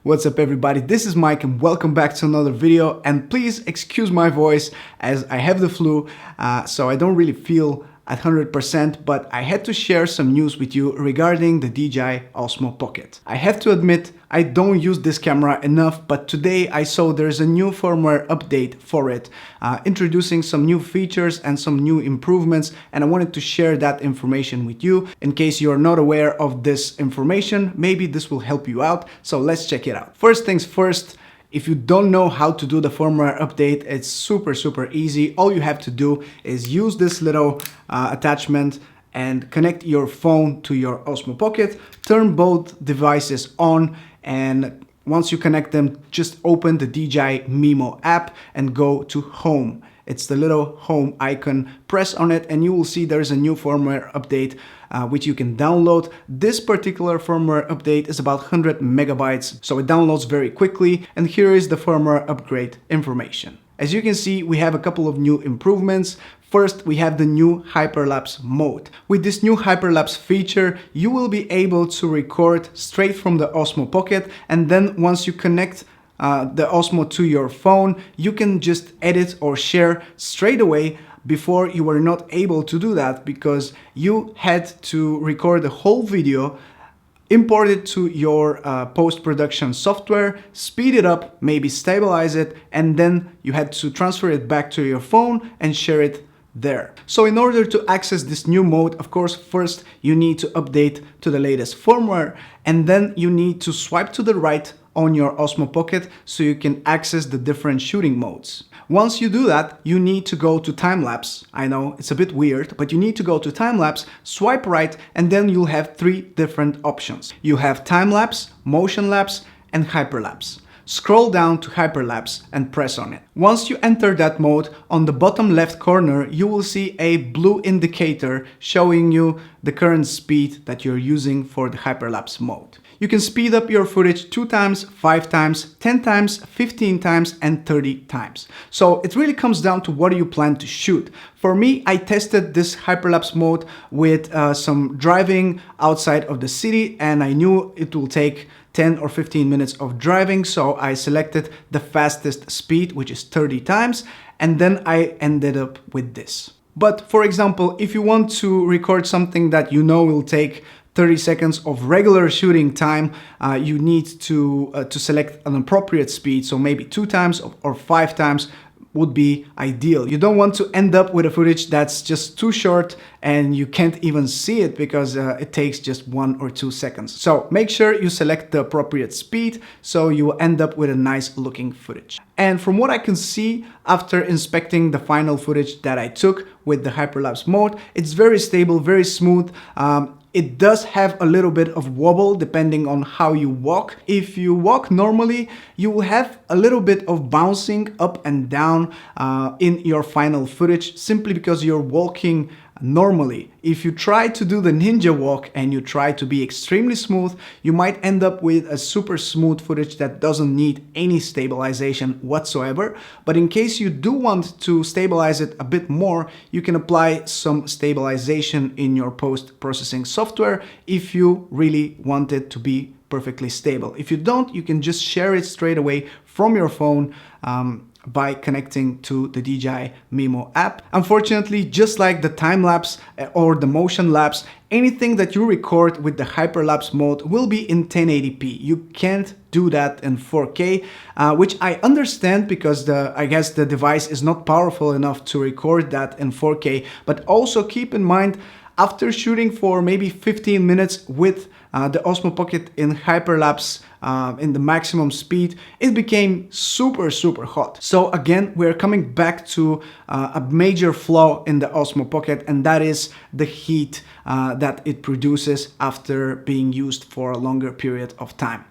What's up everybody, this is Mike and welcome back to another video, and please excuse my voice as I have the flu, so I don't really feel at 100%, but I had to share some news with you regarding the Dji Osmo Pocket. I have to admit, I don't use this camera enough, but today I saw there's a new firmware update for it, introducing some new features and some new improvements, and I wanted to share that information with you. In case you're not aware of this information, maybe this will help you out, so let's check it out. First things first, if you don't know how to do the firmware update, it's super easy. All you have to do is use this little attachment and connect your phone to your Osmo Pocket, turn both devices on, and once you connect them, just open the Dji Mimo app and go to Home. It's the little home icon, press on it and you will see there's a new firmware update which you can download. This particular firmware update is about 100 megabytes, so it downloads very quickly, and here is the firmware upgrade information. As you can see, we have a couple of new improvements. First, we have the new Hyperlapse mode. With this new Hyperlapse feature, you will be able to record straight from the Osmo Pocket, and then once you connect the Osmo to your phone, you can just edit or share straight away. Before, you were not able to do that because you had to record the whole video, import it to your post-production software, speed it up, maybe stabilize it, and then you had to transfer it back to your phone and share it there. So in order to access this new mode, of course, first you need to update to the latest firmware, and then you need to swipe to the right on your Osmo Pocket so you can access the different shooting modes. Once you do that, you need to go to time-lapse. I know it's a bit weird, but you need to go to time-lapse, swipe right, and then you'll have three different options. You have time-lapse, motion-lapse, and hyperlapse. Scroll down to hyperlapse and press on it. Once you enter that mode, on the bottom left corner, you will see a blue indicator showing you the current speed that you're using for the hyperlapse mode. You can speed up your footage 2 times, 5 times, 10 times, 15 times, and 30 times. So it really comes down to what do you plan to shoot. For me, I tested this hyperlapse mode with some driving outside of the city, and I knew it will take 10 or 15 minutes of driving, so I selected the fastest speed, which is 30 times, and then I ended up with this. But for example, if you want to record something that you know will take 30 seconds of regular shooting time, you need to select an appropriate speed, so maybe 2 times or 5 times would be ideal. You don't want to end up with a footage that's just too short and you can't even see it because it takes just 1 or 2 seconds. So make sure you select the appropriate speed so you will end up with a nice looking footage. And from what I can see after inspecting the final footage that I took with the hyperlapse mode, it's very stable, very smooth. It does have a little bit of wobble depending on how you walk. If you walk normally, you will have a little bit of bouncing up and down in your final footage simply because you're walking normally. If you try to do the ninja walk and you try to be extremely smooth, you might end up with a super smooth footage that doesn't need any stabilization whatsoever. But in case you do want to stabilize it a bit more, you can apply some stabilization in your post-processing software if you really want it to be perfectly stable. If you don't, you can just share it straight away from your phone by connecting to the Dji Mimo app. Unfortunately, just like the time-lapse or the motion-lapse, anything that you record with the hyperlapse mode will be in 1080p. You can't do that in 4K, which I understand because I guess the device is not powerful enough to record that in 4K, but also keep in mind, after shooting for maybe 15 minutes with the Osmo Pocket in hyperlapse in the maximum speed, it became super hot. So again, we're coming back to a major flaw in the Osmo Pocket, and that is the heat that it produces after being used for a longer period of time.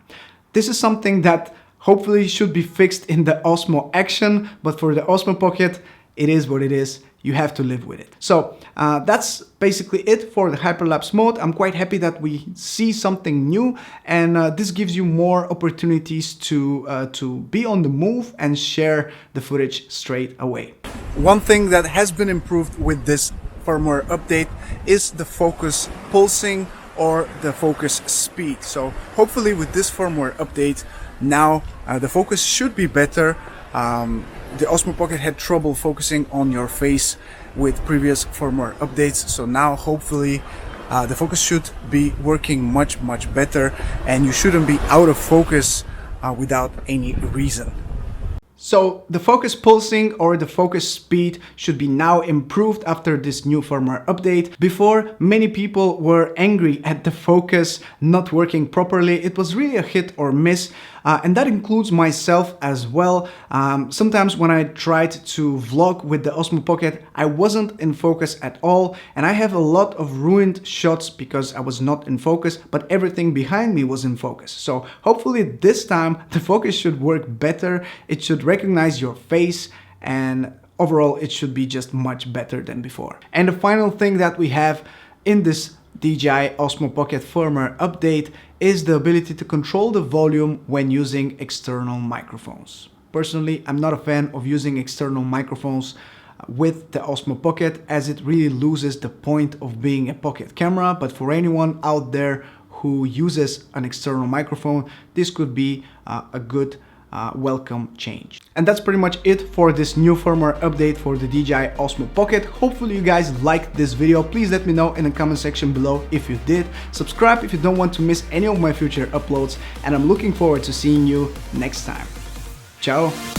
This is something that hopefully should be fixed in the Osmo Action, but for the Osmo Pocket, it is what it is. You have to live with it. So that's basically it for the hyperlapse mode. I'm quite happy that we see something new, and this gives you more opportunities to be on the move and share the footage straight away. One thing that has been improved with this firmware update is the focus pulsing or the focus speed. So hopefully with this firmware update, now the focus should be better. The Osmo Pocket had trouble focusing on your face with previous firmware updates, so now hopefully the focus should be working much better, and you shouldn't be out of focus without any reason. So the focus pulsing or the focus speed should be now improved after this new firmware update. Before, many people were angry at the focus not working properly. It was really a hit or miss, and that includes myself as well. Sometimes when I tried to vlog with the Osmo Pocket, I wasn't in focus at all, and I have a lot of ruined shots because I was not in focus, but everything behind me was in focus. So hopefully this time the focus should work better. It should recognize your face, and overall it should be just much better than before. And the final thing that we have in this DJI Osmo Pocket firmware update is the ability to control the volume when using external microphones. Personally, I'm not a fan of using external microphones with the Osmo Pocket, as it really loses the point of being a pocket camera. But for anyone out there who uses an external microphone, this could be a good welcome change. And that's pretty much it for this new firmware update for the DJI Osmo Pocket. Hopefully you guys liked this video. Please let me know in the comment section below if you did. Subscribe if you don't want to miss any of my future uploads, and I'm looking forward to seeing you next time. Ciao!